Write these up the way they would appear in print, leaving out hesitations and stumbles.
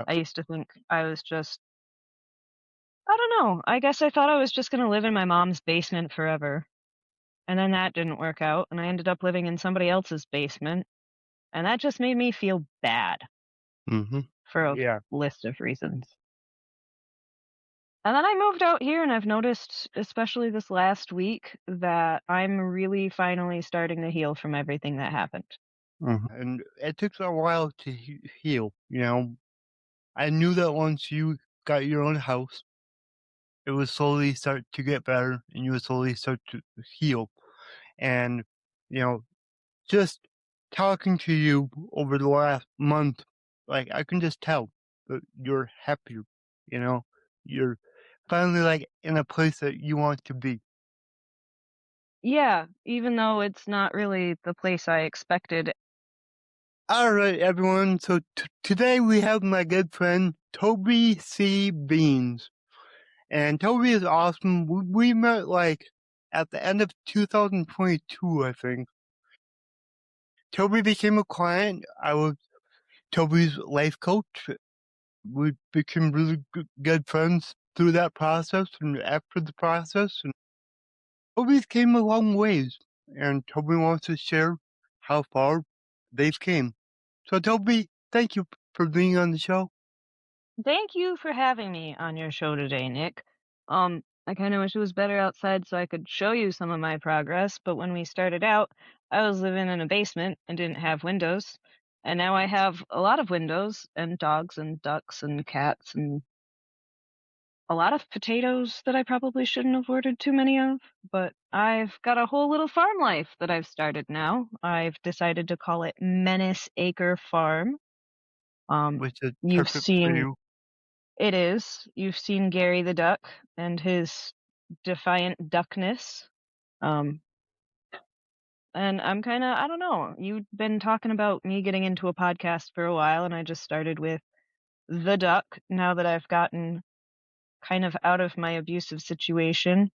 I used to think I was just I don't know, I guess I thought I was just gonna live in my mom's basement forever, and then that didn't work out, and I ended up living in somebody else's basement, and that just made me feel bad Mm-hmm. for a Yeah. list of reasons. And then I moved out here, and I've noticed, especially this last week, that I'm really finally starting to heal from everything that happened. And it took a while to heal. I knew that once you got your own house, it would slowly start to get better, and you would slowly start to heal. And you know, just talking to you over the last month, like I can just tell that you're happier. You know, you're finally like in a place that you want to be. Yeah, even though it's not really the place I expected. All right, everyone. So today we have my good friend Tohbii C. Beans, and Tohbii is awesome. We met like at the end of 2022, I think. Tohbii became a client. I was Toby's life coach. We became really good friends through that process and after the process. And Toby's came a long ways. And Toby wants to share how far they've came. So Toby, thank you for being on the show. Thank you for having me on your show today, Nick. I kind of wish it was better outside so I could show you some of my progress, but when we started out, I was living in a basement and didn't have windows. And now I have a lot of windows and dogs and ducks and cats and a lot of potatoes that I probably shouldn't have ordered too many of, but I've got a whole little farm life that I've started now. I've decided to call it Menace Acre Farm. Which is You've perfect for seen you. It is. You've seen Gary the Duck and his defiant duckness. Um, and I'm kind of, I don't know, you've been talking about me getting into a podcast for a while, and I just started with the duck now that I've gotten kind of out of my abusive situation,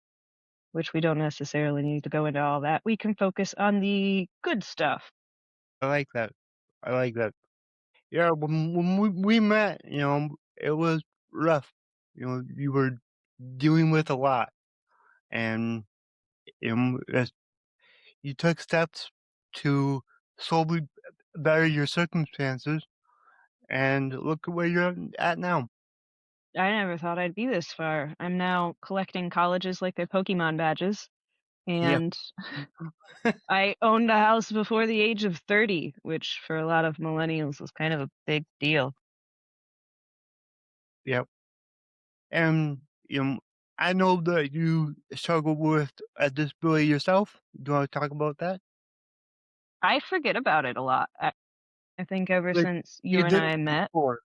which we don't necessarily need to go into all that. We can focus on the good stuff. I like that. I like that. Yeah, when we met, it was rough. You were dealing with a lot. And as you took steps to slowly better your circumstances, and look at where you're at now. I never thought I'd be this far. I'm now collecting colleges like their Pokemon badges, Yep, and I owned a house before the age of 30, which for a lot of millennials is kind of a big deal. yep. And I know that you struggle with a disability yourself. Do you want to talk about that? I forget about it a lot. I think ever Like since you you and did I met, before.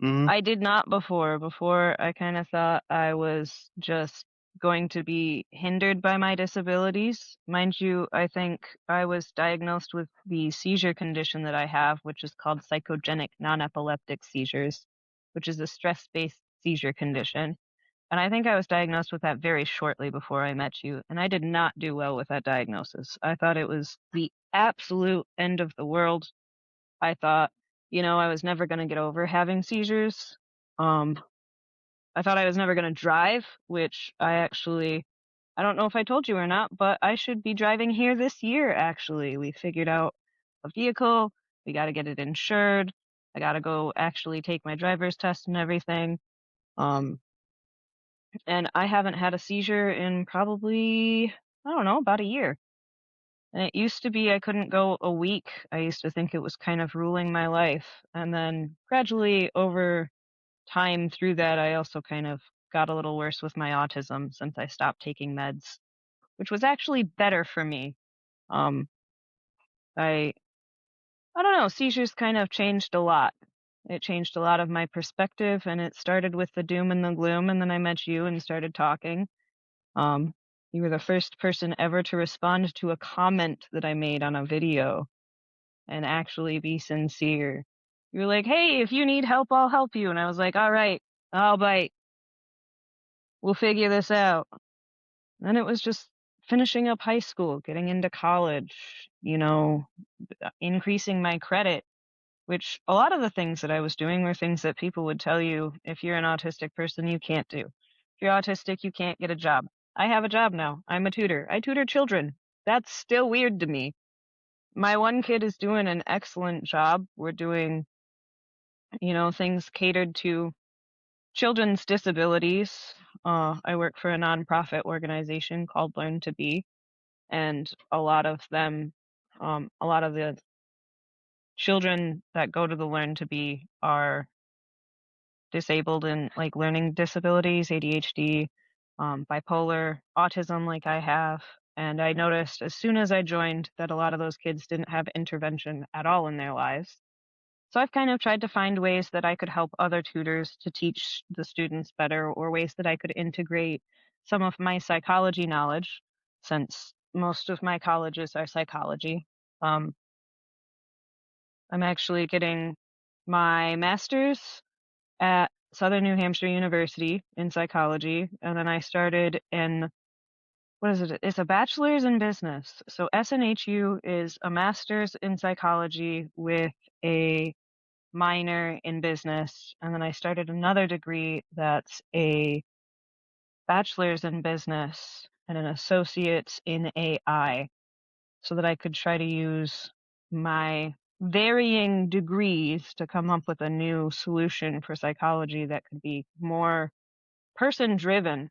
Hmm. I did not before. Before, I kind of thought I was just going to be hindered by my disabilities. Mind you, I think I was diagnosed with the seizure condition that I have, which is called psychogenic non-epileptic seizures, which is a stress-based seizure condition. And I think I was diagnosed with that very shortly before I met you, and I did not do well with that diagnosis. I thought it was the absolute end of the world. I thought, I was never going to get over having seizures. Um, I thought I was never going to drive, which I don't know if I told you or not, but I should be driving here this year, actually. We figured out a vehicle. We got to get it insured. I got to go actually take my driver's test and everything. Um, and I haven't had a seizure in probably, I don't know, about a year. And it used to be I couldn't go a week. I used to think it was kind of ruling my life. And then gradually over time through that, I also kind of got a little worse with my autism since I stopped taking meds, which was actually better for me. Um, I I don't know, seizures kind of changed a lot. It changed a lot of my perspective, and it started with the doom and the gloom, and then I met you and started talking. Um, you were the first person ever to respond to a comment that I made on a video and actually be sincere. You were like, "Hey, if you need help, I'll help you." And I was like, "All right, I'll bite. We'll figure this out." Then it was just finishing up high school, getting into college, increasing my credit, which a lot of the things that I was doing were things that people would tell you if you're an autistic person you can't do. If you're autistic, you can't get a job. I have a job now. I'm a tutor. I tutor children. That's still weird to me. My one kid is doing an excellent job. We're doing, things catered to children's disabilities. I work for a nonprofit organization called Learn to Be, and a lot of the children that go to the Learn to Be are disabled in like learning disabilities, ADHD, bipolar, autism, like I have. And I noticed as soon as I joined that a lot of those kids didn't have intervention at all in their lives. So I've kind of tried to find ways that I could help other tutors to teach the students better, or ways that I could integrate some of my psychology knowledge, since most of my colleges are psychology. Um, I'm actually getting my master's at Southern New Hampshire University in psychology, and then I started in what is it? It's a bachelor's in business. So SNHU is a master's in psychology with a minor in business, and then I started another degree that's a bachelor's in business and an associate's in AI, so that I could try to use my varying degrees to come up with a new solution for psychology that could be more person driven,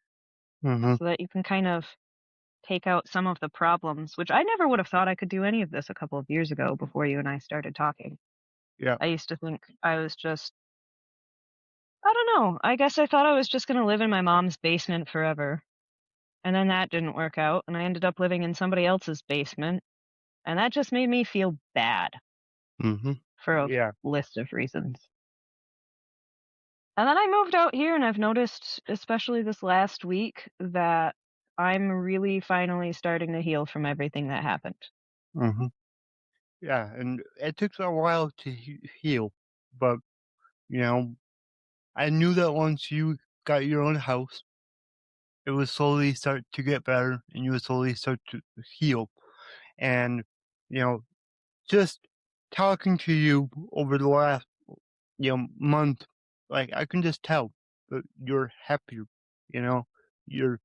Mm-hmm. so that you can kind of take out some of the problems, which I never would have thought I could do any of this a couple of years ago before you and I started talking. Yeah. I used to think I was just, I don't know, I guess I thought I was just going to live in my mom's basement forever. And then that didn't work out, and I ended up living in somebody else's basement. And that just made me feel bad Mm-hmm. for a Yeah. list of reasons. And then I moved out here, and I've noticed, especially this last week, that I'm really finally starting to heal from everything that happened. Mm-hmm. Yeah. And it took a while to heal, but you know, I knew that once you got your own house, it would slowly start to get better, and you would slowly start to heal. And you know, just talking to you over the last month, like I can just tell that you're happier. You know, you're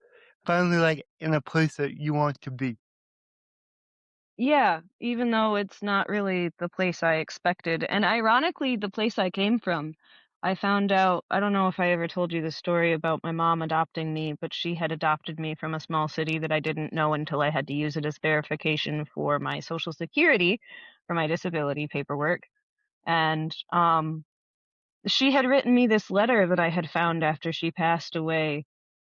finally like in a place that you want to be. Yeah, even though it's not really the place I expected. And ironically, the place I came from, I found out, I don't know if I ever told you the story about my mom adopting me, but she had adopted me from a small city that I didn't know until I had to use it as verification for my Social Security for my disability paperwork. And she had written me this letter that I had found after she passed away,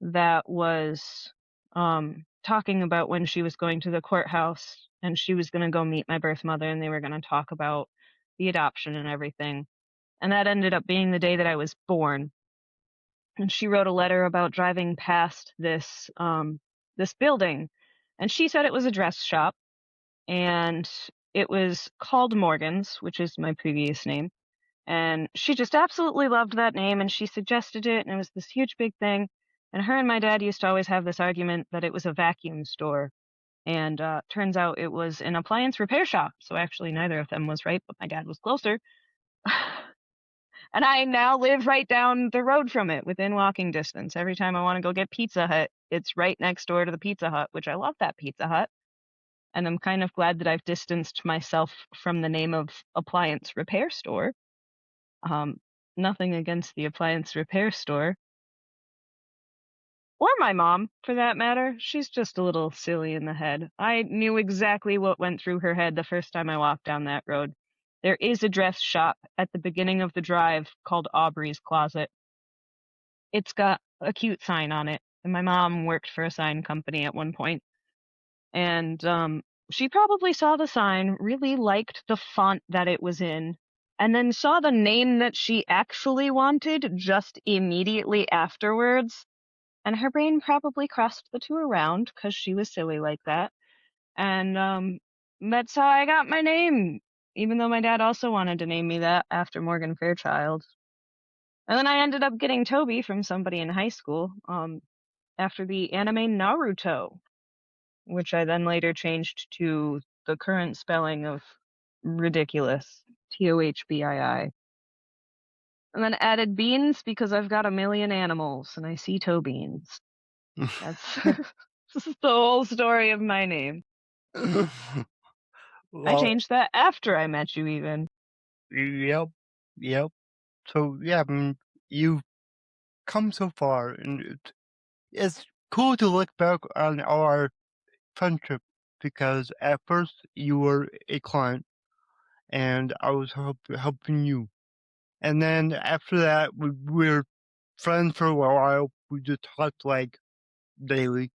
that was talking about when she was going to the courthouse and she was going to go meet my birth mother, and they were going to talk about the adoption and everything. And that ended up being the day that I was born. And she wrote a letter about driving past this building, and she said it was a dress shop, and it was called Morgan's, which is my previous name. And she just absolutely loved that name, and she suggested it, and it was this huge big thing. And her and my dad used to always have this argument that it was a vacuum store. And turns out it was an appliance repair shop. So actually, neither of them was right, but my dad was closer. And I now live right down the road from it, within walking distance. Every time I want to go get Pizza Hut, it's right next door to the Pizza Hut, which I love that Pizza Hut. And I'm kind of glad that I've distanced myself from the name of appliance repair store. Um, Nothing against the appliance repair store, or my mom, for that matter. She's just a little silly in the head. I knew exactly what went through her head the first time I walked down that road. There is a dress shop at the beginning of the drive called Aubrey's Closet. It's got a cute sign on it, and my mom worked for a sign company at one point. And she probably saw the sign, really liked the font that it was in, and then saw the name that she actually wanted just immediately afterwards. And her brain probably crossed the two around because she was silly like that. And that's how I got my name, even though my dad also wanted to name me that after Morgan Fairchild. And then I ended up getting Toby from somebody in high school, after the anime Naruto, which I then later changed to the current spelling of ridiculous. Tohbii. And then added beans because I've got a million animals and I see toe beans. That's this is the whole story of my name. I Well, changed that after I met you even. yep, yep. So yeah, I mean, you've come so far, and it's cool to look back on our friendship because at first you were a client and I was helping you. And then after that, we were friends for a while. We just talked like daily.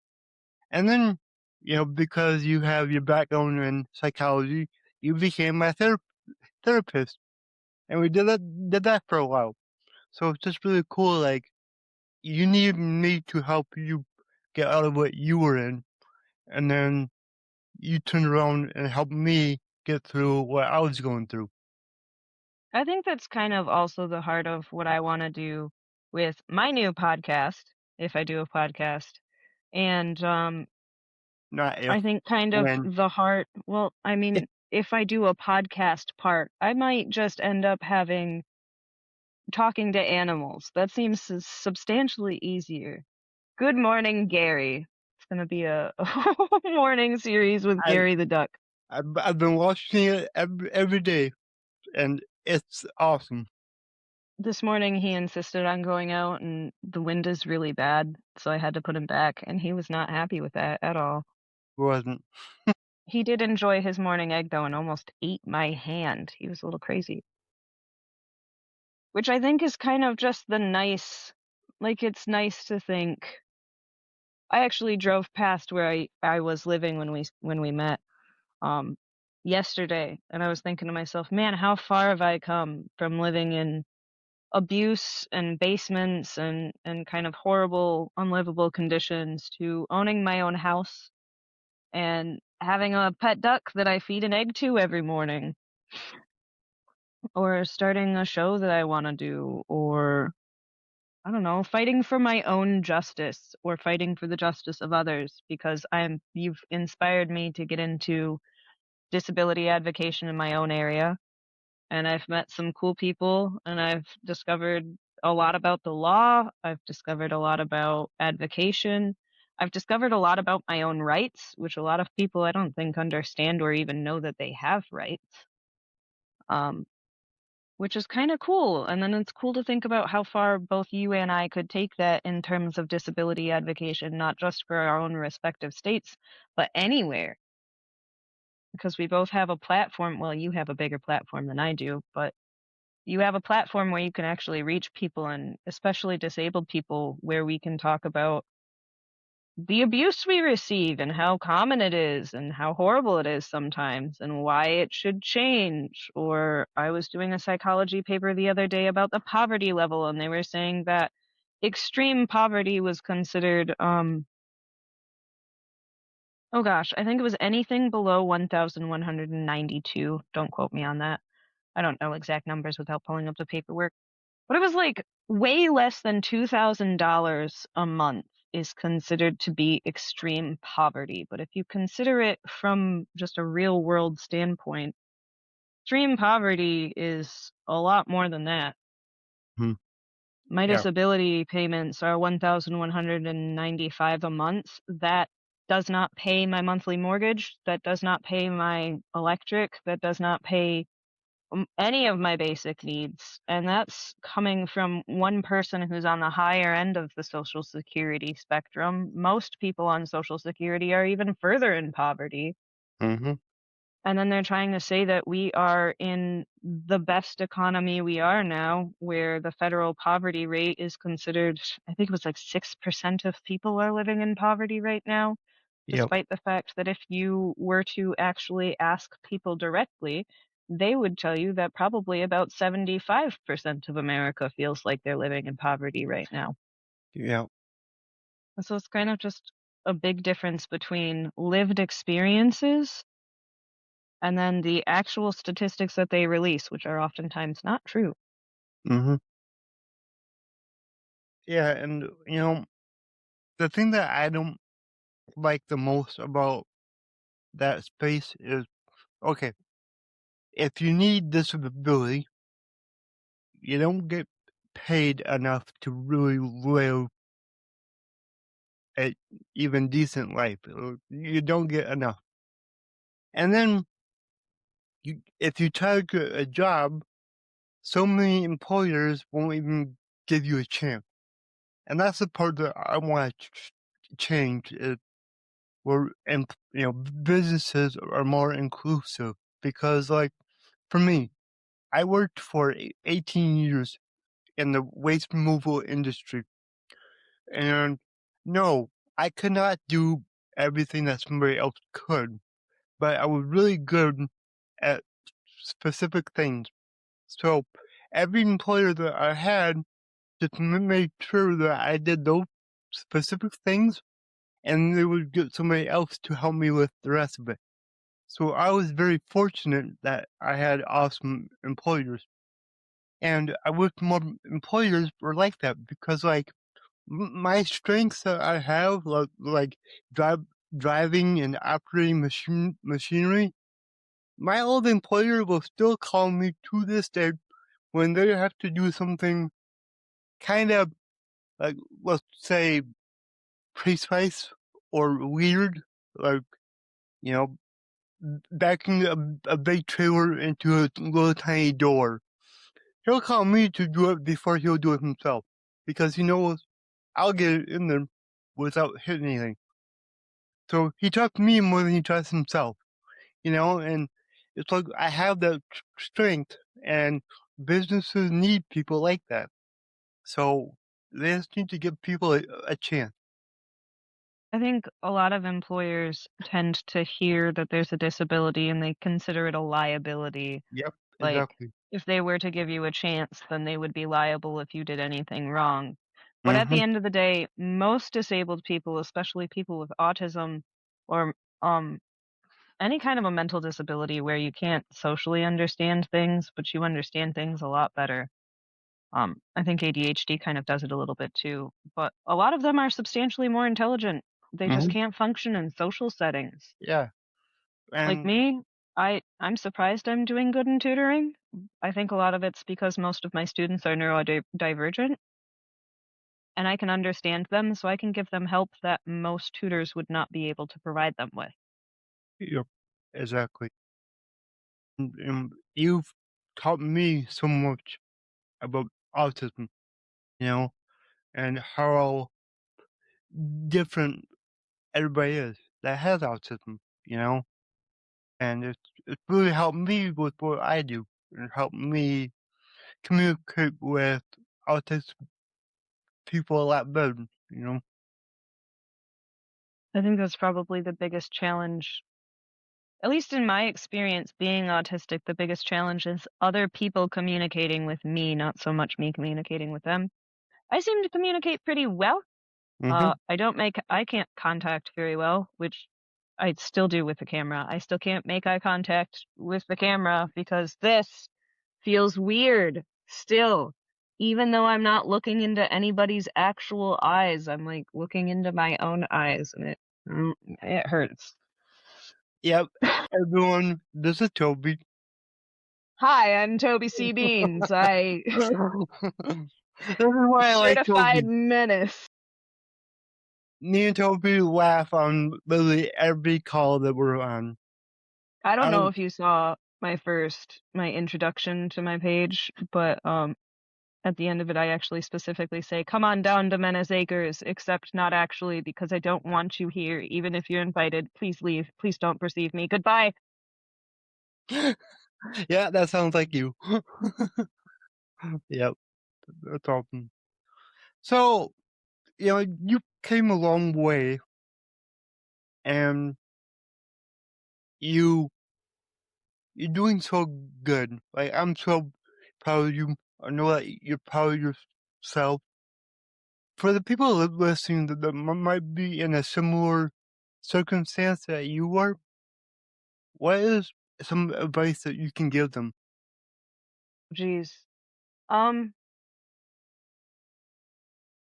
And then, because you have your background in psychology, you became my therapist. And we did that for a while. So it's just really cool. Like, you needed me to help you get out of what you were in. And then you turned around and helped me get through what I was going through. I think that's kind of also the heart of what I want to do with my new podcast, if I do a podcast. And Not I if, think kind of when. the heart, well, I mean, if I do a podcast part, I might just end up having talking to animals. That seems substantially easier. Good morning, Gary. It's going to be a morning series with I, Gary the duck. I've been watching it every day, and it's awesome. This morning he insisted on going out and the wind is really bad, so I had to put him back, and he was not happy with that at all. Wasn't. He did enjoy his morning egg though and almost ate my hand. He was a little crazy. Which I think is kind of just the nice, like it's nice to think. I actually drove past where I was living when we met um yesterday, and I was thinking to myself, man, how far have I come from living in abuse and basements and kind of horrible, unlivable conditions to owning my own house and having a pet duck that I feed an egg to every morning, or starting a show that I want to do, or I don't know, fighting for my own justice or fighting for the justice of others because you've inspired me to get into disability advocacy in my own area, and I've met some cool people, and I've discovered a lot about the law. I've discovered a lot about advocacy. I've discovered a lot about my own rights, which a lot of people I don't think understand or even know that they have rights. Um, which is kind of cool. And then it's cool to think about how far both you and I could take that in terms of disability advocacy, not just for our own respective states, but anywhere. Because we both have a platform. Well, you have a bigger platform than I do, but you have a platform where you can actually reach people, and especially disabled people, where we can talk about the abuse we receive and how common it is and how horrible it is sometimes and why it should change. Or I was doing a psychology paper the other day about the poverty level, and they were saying that extreme poverty was considered oh gosh, I think it was anything below 1,192. Don't quote me on that. I don't know exact numbers without pulling up the paperwork. But it was like way less than $2,000 a month is considered to be extreme poverty. But if you consider it from just a real world standpoint, extreme poverty is a lot more than that. Hmm. My Yeah. disability payments are 1,195 a month. That does not pay my monthly mortgage. That does not pay my electric. That does not pay any of my basic needs, and that's coming from one person who's on the higher end of the Social Security spectrum. Most people on Social Security are even further in poverty. Mm-hmm. And then they're trying to say that we are in the best economy we are now, where the federal poverty rate is considered, I think it was like 6% of people are living in poverty right now, Yep. despite the fact that if you were to actually ask people directly, they would tell you that probably about 75% of America feels like they're living in poverty right now. Yep. And so it's kind of just a big difference between lived experiences and then the actual statistics that they release, which are oftentimes not true. Mm-hmm. Yeah, and the thing that I don't like the most about that space is okay. if you need disability, you don't get paid enough to really live a even decent life. You don't get enough. And then if you try to get a job, so many employers won't even give you a chance. And that's the part that I want to change is where, businesses are more inclusive because like for me, I worked for 18 years in the waste removal industry. And no, I could not do everything that somebody else could, but I was really good at specific things. So every employer that I had just made sure that I did those specific things, and they would get somebody else to help me with the rest of it. So I was very fortunate that I had awesome employers. And I wish more employers were like that because, like, my strengths that I have, like driving and operating machinery, my old employer will still call me to this day when they have to do something kind of like, let's say, precise or weird, like, you know, backing a big trailer into a little tiny door. He'll call me to do it before he'll do it himself because he knows I'll get it in there without hitting anything. So he trusts me more than he trusts himself, and it's like I have that strength, and businesses need people like that. So they just need to give people a chance. I think a lot of employers tend to hear that there's a disability and they consider it a liability. Yep, Like, exactly. if they were to give you a chance, then they would be liable if you did anything wrong. But at Mm-hmm. the end of the day, most disabled people, especially people with autism or um any kind of a mental disability where you can't socially understand things, but you understand things a lot better. I think ADHD kind of does it a little bit too, but a lot of them are substantially more intelligent. They just Mm-hmm. can't function in social settings. Yeah, Like and me, I'm surprised I'm doing good in tutoring. I think a lot of it's because most of my students are neurodivergent and I can understand them, so I can give them help that most tutors would not be able to provide them with. yep, exactly. And you've taught me so much about autism, you know, and how different everybody is that has autism, and it's really helped me with what I do and helped me communicate with autistic people a lot better, you know? I think that's probably the biggest challenge. At least in my experience being autistic, the biggest challenge is other people communicating with me, not so much me communicating with them. I seem to communicate pretty well. Mm-hmm. I don't make eye can't contact very well, which I still do with the camera. I still can't make eye contact with the camera because this feels weird still. Even though I'm not looking into anybody's actual eyes, I'm like looking into my own eyes and it hurts. Yep, everyone, this is Toby. Hi, I'm Toby C. Beans. I This is why I like certified Toby. menace. Me and Toby laugh on literally every call that we're on. I don't know Um, if you saw my introduction to my page, but at the end of it I actually specifically say, "Come on down to Menace Acres, except not actually because I don't want you here. Even if you're invited, please leave. Please don't perceive me. Goodbye." yeah, that sounds like you. Yep, that's awesome. So, you came a long way and you you're doing so good. Like I'm so proud of you. I know that you're proud of yourself. For the people listening that might be in a similar circumstance that you were, what is some advice that you can give them? Jeez. Um,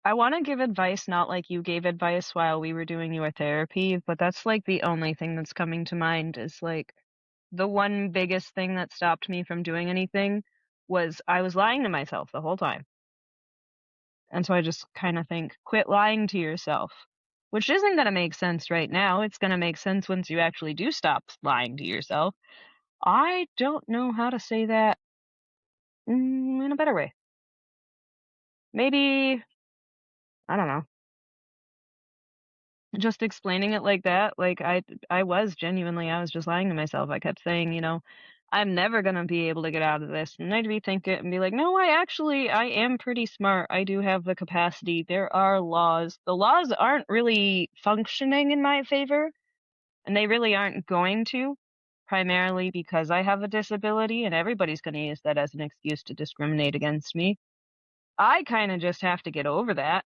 I want to give advice not like you gave advice while we were doing your therapy, but that's like the only thing that's coming to mind is like the one biggest thing that stopped me from doing anything was I was lying to myself the whole time. And so I just kind of think, quit lying to yourself, which isn't going to make sense right now. It's going to make sense once you actually do stop lying to yourself. I don't know how to say that in a better way. Maybe, I don't know, just explaining it like that. Like I was genuinely, I was just lying to myself. I kept saying, I'm never gonna be able to get out of this. And I'd rethink it and be like, no, I am pretty smart. I do have the capacity. There are laws. The laws aren't really functioning in my favor, and they really aren't going to, primarily because I have a disability, and everybody's gonna use that as an excuse to discriminate against me. I kind of just have to get over that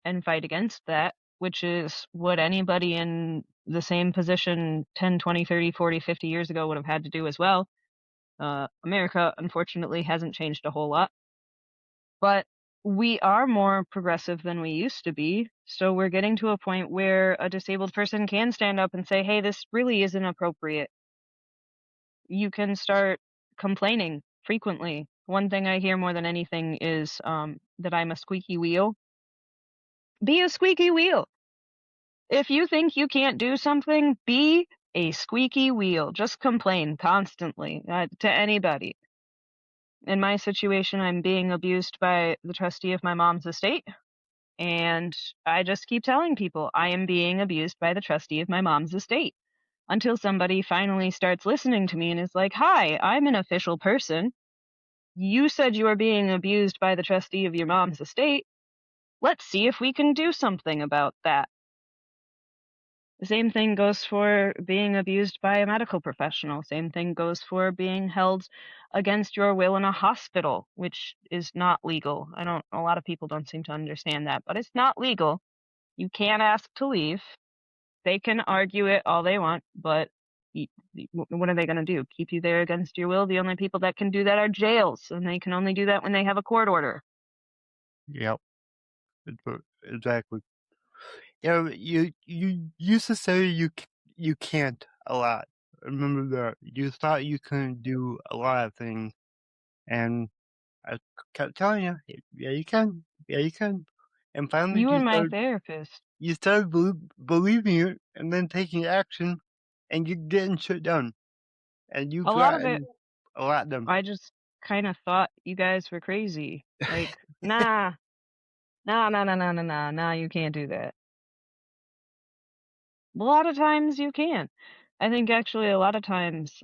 and fight against that, which is what anybody in the same position 10, 20, 30, 40, 50 years ago would have had to do as well. America, unfortunately, hasn't changed a whole lot, but we are more progressive than we used to be. So we're getting to a point where a disabled person can stand up and say, hey, this really isn't appropriate. You can start complaining frequently. One thing I hear more than anything is that I'm a squeaky wheel. Be a squeaky wheel. If you think you can't do something, be a squeaky wheel. Just complain constantly to anybody. In my situation, I'm being abused by the trustee of my mom's estate, and I just keep telling people I am being abused by the trustee of my mom's estate until somebody finally starts listening to me and is like, hi, I'm an official person. You said you are being abused by the trustee of your mom's estate. Let's see if we can do something about that. The same thing goes for being abused by a medical professional. Same thing goes for being held against your will in a hospital, which is not legal. A lot of people don't seem to understand that, but it's not legal. You can't ask to leave. They can argue it all they want, but what are they going to do? Keep you there against your will? The only people that can do that are jails, and they can only do that when they have a court order. Yep. Exactly. Yeah, you used to say you can't a lot. Remember that you thought you couldn't do a lot of things, and I kept telling you, yeah, you can. And finally, You and my therapist. you started believing it, and then taking action, and you're getting shit done, and you've A lot of it, gotten a lot done. I just kind of thought you guys were crazy. Like, nah, nah, nah, nah, nah, nah, nah, nah, you can't do that. A lot of times you can. I think actually a lot of times,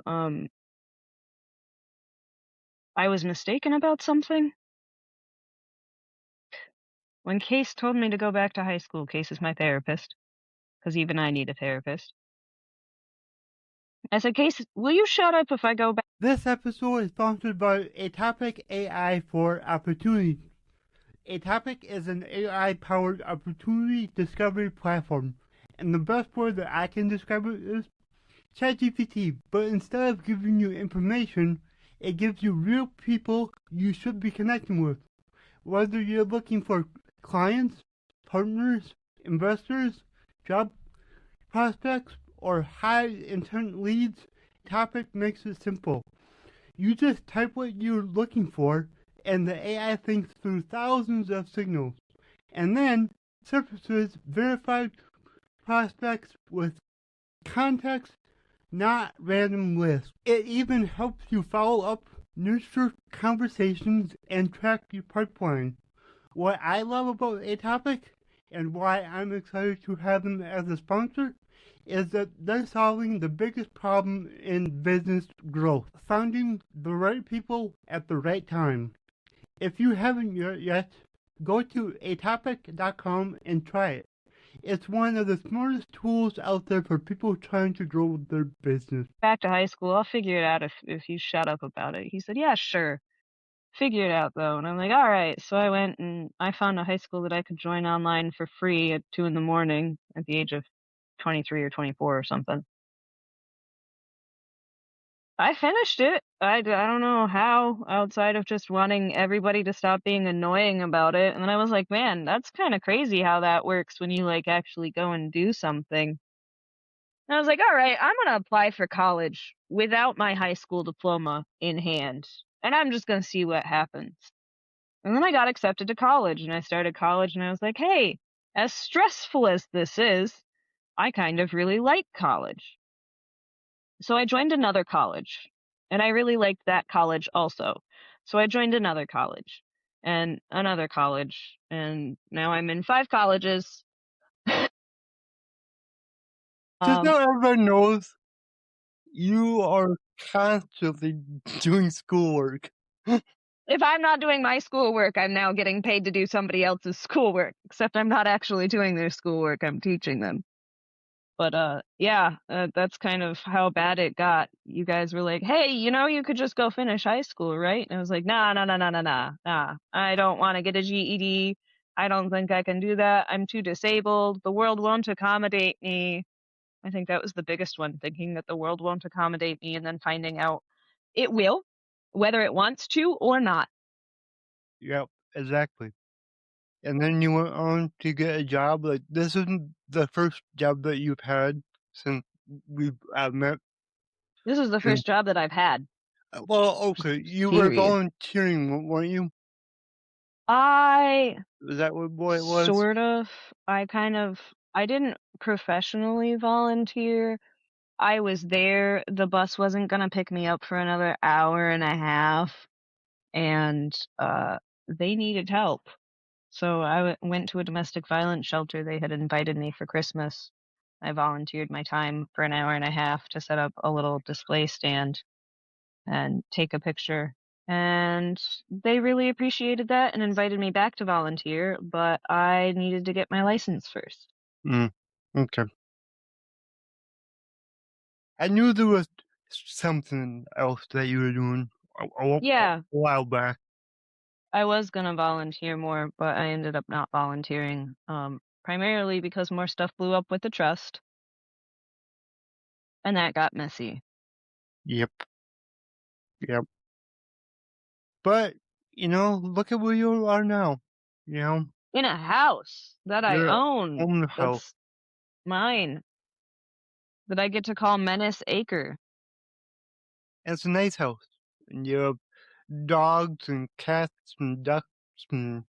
I was mistaken about something. When Case told me to go back to high school, Case is my therapist, because even I need a therapist. I said, Case, will you shut up if I go back? This episode is sponsored by Atopic AI for Opportunity. Atopic is an AI-powered opportunity discovery platform, and the best word that I can describe it is ChatGPT, but instead of giving you information, it gives you real people you should be connecting with. Whether you're looking for clients, partners, investors, job prospects, or high intent leads, Topic makes it simple. You just type what you're looking for, and the AI thinks through thousands of signals, and then surfaces verified prospects with context, not random lists. It even helps you follow up, nurture conversations, and track your pipeline. What I love about Atopic, and why I'm excited to have them as a sponsor, is that they're solving the biggest problem in business growth, finding the right people at the right time. If you haven't yet, go to atopic.com and try it. It's one of the smartest tools out there for people trying to grow their business. Back to high school? I'll figure it out if you shut up about it. He said, yeah, sure. Figure it out though. And I'm like, all right. So I went and I found a high school that I could join online for free at 2 in the morning at the age of 23 or 24 or something. I finished it. I don't know how, outside of just wanting everybody to stop being annoying about it. And then I was like, man, that's kind of crazy how that works when you like actually go and do something. And I was like, all right, I'm going to apply for college without my high school diploma in hand. And I'm just going to see what happens. And then I got accepted to college and I started college and I was like, hey, as stressful as this is, I kind of really like college. So I joined another college and I really liked that college also. So I joined another college and another college and now I'm in 5 colleges. Just so Um, everyone knows, you are constantly doing schoolwork. if I'm not doing my schoolwork, I'm now getting paid to do somebody else's schoolwork, except I'm not actually doing their schoolwork, I'm teaching them. But yeah, that's kind of how bad it got. You guys were like, "Hey, you could just go finish high school, right?" And I was like, "Nah, nah, nah, nah, nah, nah, nah. I don't want to get a GED. I don't think I can do that. I'm too disabled. The world won't accommodate me." I think that was the biggest one, thinking that the world won't accommodate me and then finding out it will, whether it wants to or not. Yep, exactly. And then you went on to get a job. Like, this isn't the first job that you've had since we've met. This is the And, first job that I've had, well, okay, you were period. volunteering, weren't you? I Is that what it was? Sort of. I didn't professionally volunteer. I was there. The bus wasn't gonna pick me up for another hour and a half, and they needed help. So I went to a domestic violence shelter. They had invited me for Christmas. I volunteered my time for an hour and a half to set up a little display stand and take a picture. And they really appreciated that and invited me back to volunteer, but I needed to get my license first. Mm, okay. I knew there was something else that you were doing a Yeah, while back. I was gonna volunteer more, but I ended up not volunteering, primarily because more stuff blew up with the trust, and that got messy. Yep, yep. But, look at where you are now. You know, In a house that I your own, own house. that's mine, that I get to call Menace Acre. And it's a nice house. And you have dogs and cats and ducks and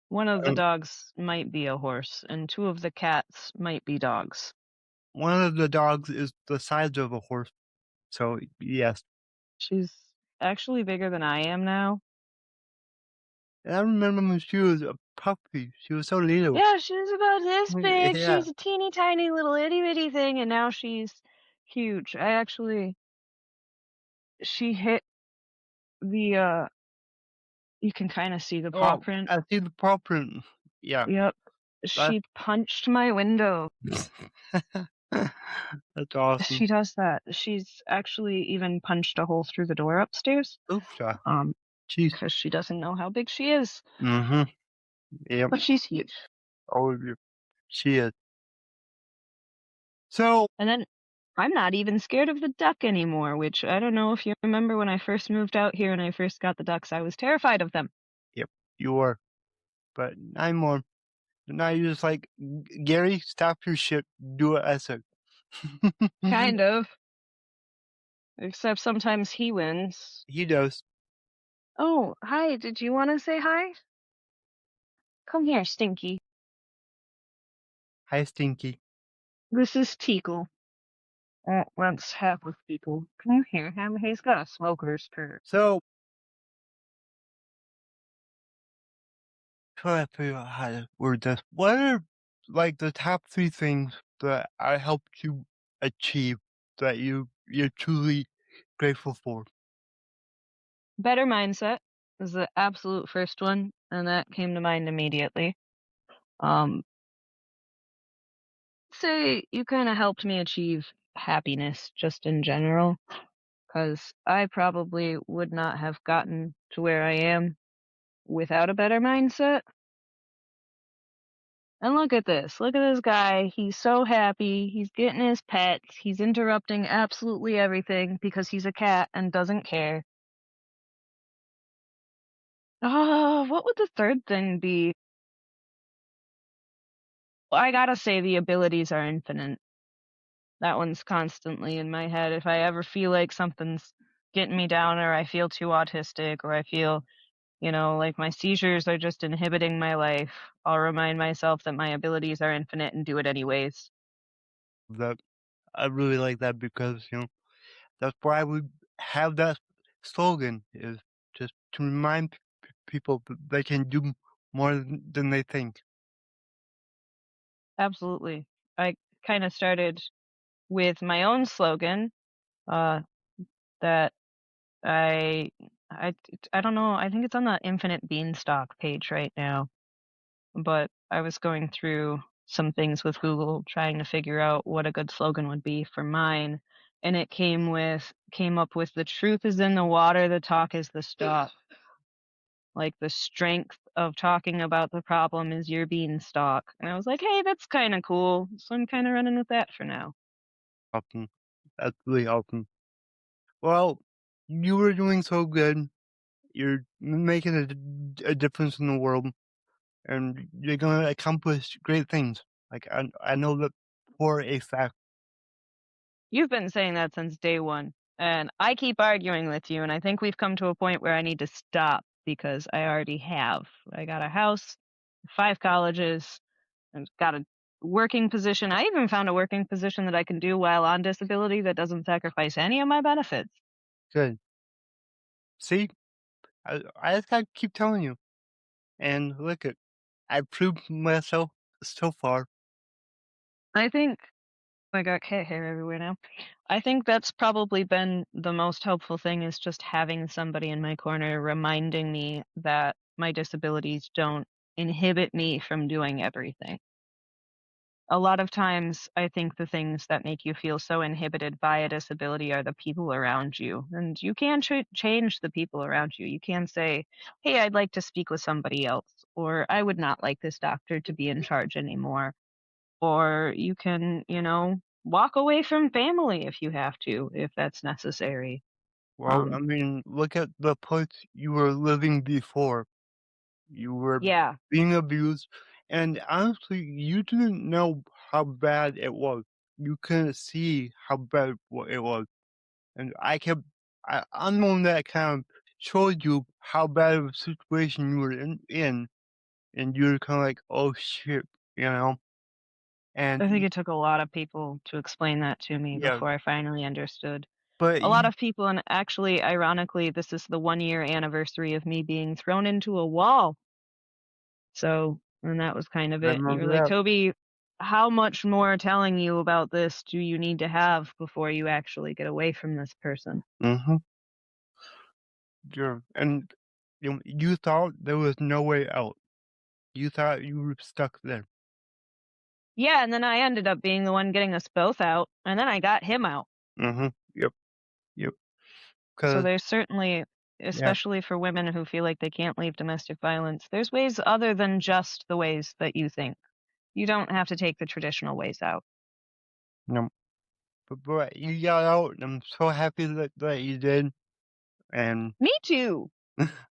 One of the uh, dogs might be a horse, and two of the cats might be dogs. one of the dogs is the size of a horse. So yes. She's actually bigger than I am now. And I remember when she was a puppy. She was so little. Yeah, she was about this big. She Yeah. was a teeny tiny little itty bitty thing, and now she's huge. She hit the, you can kind of see the paw Oh, print. I see the paw print. Yeah. Yep. That, She punched my window. that's awesome. She does that. She's actually even punched a hole through the door upstairs, Oops. um, Jeez. because she doesn't know how big she is. Mm-hmm. Yep. But she's huge. Oh, she is. So, And then I'm not even scared of the duck anymore, which I don't know if you remember when I first moved out here and I first got the ducks, I was terrified of them. yep, you were. But I'm more. Now you're just like, Gary, stop your shit. Do what I said. Kind of. Except sometimes he wins. He does. Oh, hi. Did you want to say hi? Come here, Stinky. Hi, Stinky. This is Teakle. That's half of Teakle. Come here. He's got a smoker's perk. So, try to figure out how to word this. What are, like, the top 3 things that I helped you achieve that you're truly grateful for? Better mindset is the absolute first one, and that came to mind immediately. Um, say you kind of helped me achieve happiness just in general, because I probably would not have gotten to where I am without a better mindset. And look at this. Look at this guy. He's so happy. He's getting his pets. He's interrupting absolutely everything because he's a cat and doesn't care. What would the third thing be? Well, I gotta say the abilities are infinite. That one's constantly in my head. If I ever feel like something's getting me down or I feel too autistic or I feel, like my seizures are just inhibiting my life, I'll remind myself that my abilities are infinite and do it anyways. That I really like that because that's why we have that slogan is just to remind people that they can do more than they think. Absolutely. I kind of started with my own slogan, uh, that I I I don't know, I think it's on the Infinite Beanstalk page right now, but I was going through some things with Google trying to figure out what a good slogan would be for mine, and it came up with "The truth is in the water, the talk is the stuff." Like, the strength of talking about the problem is your beanstalk, and I was like, "Hey, that's kinda cool," so I'm kinda running with that for now. Awesome. That's really awesome. Well, you were doing so good. You're making a difference in the world, and you're gonna accomplish great things. Like I know that for a fact. You've been saying that since day one, and I keep arguing with you, and I think we've come to a point where I need to stop because I already have. I got a house, 5 colleges, and got a working position. I even found a working position that I can do while on disability that doesn't sacrifice any of my benefits. Good. See, I just gotta keep telling you. And look at, I proved myself so far. I think I got cat hair everywhere now. I think that's probably been the most helpful thing is just having somebody in my corner reminding me that my disabilities don't inhibit me from doing everything. A lot of times, I think the things that make you feel so inhibited by a disability are the people around you. And you can change the people around you. You can say, "Hey, I'd like to speak with somebody else," or "I would not like this doctor to be in charge anymore." Or you can, walk away from family if you have to, if that's necessary. Well, I Um, mean, look at the place you were living before. You were yeah, being abused, and honestly, you didn't know how bad it was. You couldn't see how bad it was. And I'm the one that kind of showed you how bad of a situation you were in and you were kind of like, oh shit, you know? And I think it took a lot of people to explain that to me yeah, before I finally understood. but A lot of people, and actually, ironically, this is the 1-year anniversary of me being thrown into a wall. So, and that was kind of I it. You were remember like, that. "Toby, how much more telling you about this do you need to have before you actually get away from this person?" Mm-hmm. And you thought there was no way out. You thought you were stuck there. Yeah, and then I ended up being the one getting us both out, and then I got him out. Mm-hmm. Yep. Yep. So Cause there's certainly, yeah. especially for women who feel like they can't leave domestic violence, there's ways other than just the ways that you think. You don't have to take the traditional ways out. No. But you got out, and I'm so happy that you did. And Me too.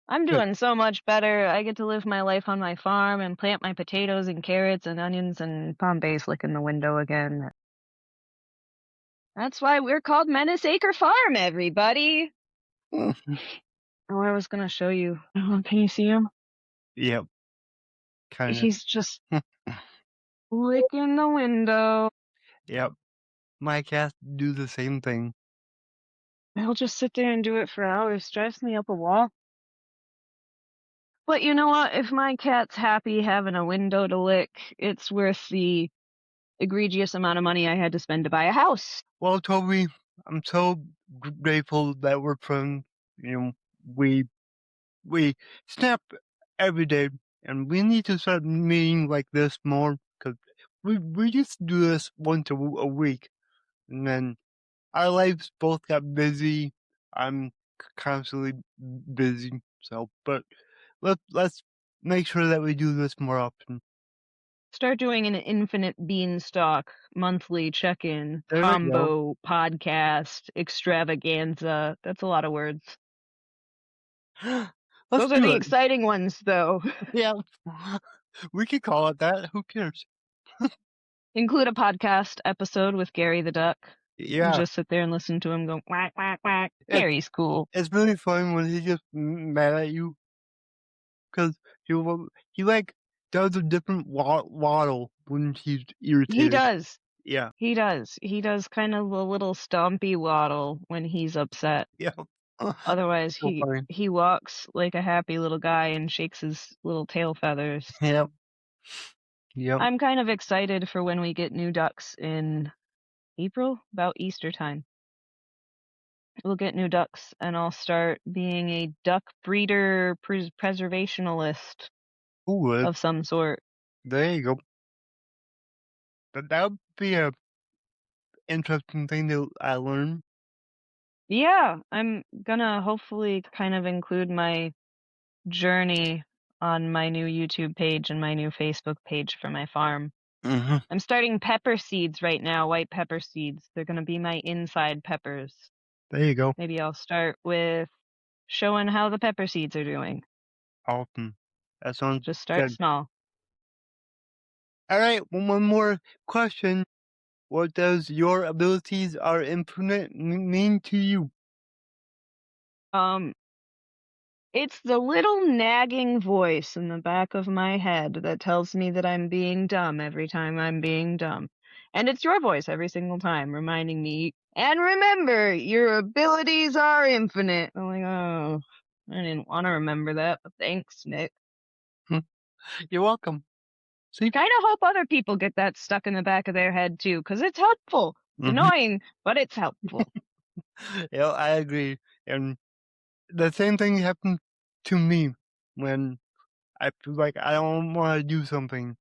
I'm good. doing so much better. I get to live my life on my farm and plant my potatoes and carrots and onions and Pompeii lick in the window again. That's why we're called Menace Acre Farm, everybody. Oh, I was gonna show you. Oh, can you see him? Yep. Kind of. He's just licking the window. Yep. My cats do the same thing. He'll just sit there and do it for hours, drives me up a wall. But you know what? If my cat's happy having a window to lick, it's worth the egregious amount of money I had to spend to buy a house. Well, Toby, I'm so grateful that we're friends. We we snap every day, and we need to start meeting like this more because we used to do this once a week, and then our lives both got busy. I'm constantly busy, so but let's make sure that we do this more often. Start doing an infinite beanstalk monthly check-in, There we go. combo, podcast, extravaganza. That's a lot of words. Let's Those are do the it. exciting ones, though. Yeah, we could call it that. Who cares? Include a podcast episode with Gary the Duck. And Yeah, just sit there and listen to him go quack, quack, quack. it, Gary's cool. it's really fun when he's just mad at you because he like does a different waddle when he's He irritated. does. Yeah, He does. He does kind of a little stompy waddle when he's upset. yeah. Otherwise, So funny. he walks like a happy little guy and shakes his little tail feathers. Yep, yep. I'm kind of excited for when we get new ducks in April, about Easter time. We'll get new ducks, and I'll start being a duck breeder preservationalist Ooh, of some sort. there you go. That would be a interesting thing to I learn. Yeah, I'm gonna hopefully kind of include my journey on my new YouTube page and my new Facebook page for my farm. Mm-hmm. I'm starting pepper seeds right now, white pepper seeds. They're gonna be my inside peppers. There you go. Maybe I'll start with showing how the pepper seeds are doing. Awesome. That sounds Just start good. small. All right, one more question. What does your abilities are infinite mean to you? Um, it's the little nagging voice in the back of my head that tells me that I'm being dumb every time I'm being dumb. And it's your voice every single time reminding me, and remember, your abilities are infinite. I'm like, oh, I didn't want to remember that, but thanks, Nick. You're welcome. See? Kind of hope other people get that stuck in the back of their head too, because it's helpful. It's Mm-hmm. annoying, but it's helpful. Yeah, I agree. And the same thing happened to me when I feel like I don't want to do something.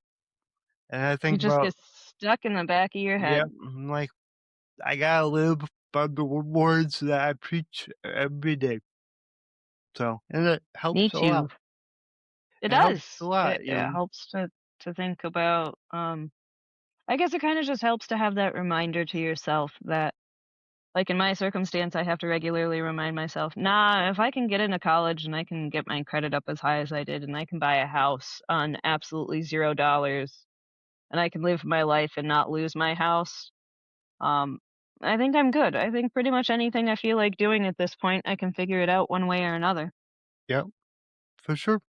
And I You think just about, get stuck in the back of your yeah, head. I'm like, I gotta live by the words that I preach every day. So, and it Me helps a lot. too. It It helps a does. lot, It helps to think about I guess it kind of just helps to have that reminder to yourself that like in my circumstance I have to regularly remind myself, nah, if I can get into college and I can get my credit up as high as I did and I can buy a house on absolutely $0 and I can live my life and not lose my house, um I think I'm good. I think pretty much anything I feel like doing at this point, I can figure it out one way or another. yeah, for sure.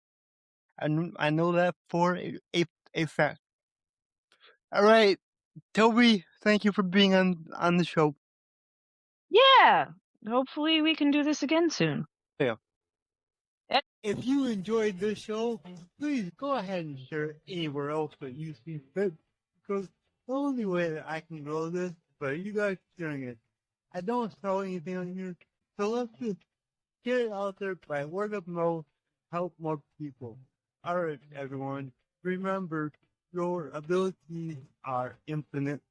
I know that for a fact. All right, Toby, thank you for being on the show. Yeah. Hopefully we can do this again soon. Yeah. Eh, If you enjoyed this show, please go ahead and share it anywhere else that you see fit, because the only way that I can grow this is by you guys sharing it. I don't sell anything on here, so let's just get it out there by word of mouth, help more people. All right, everyone, remember your abilities are infinite.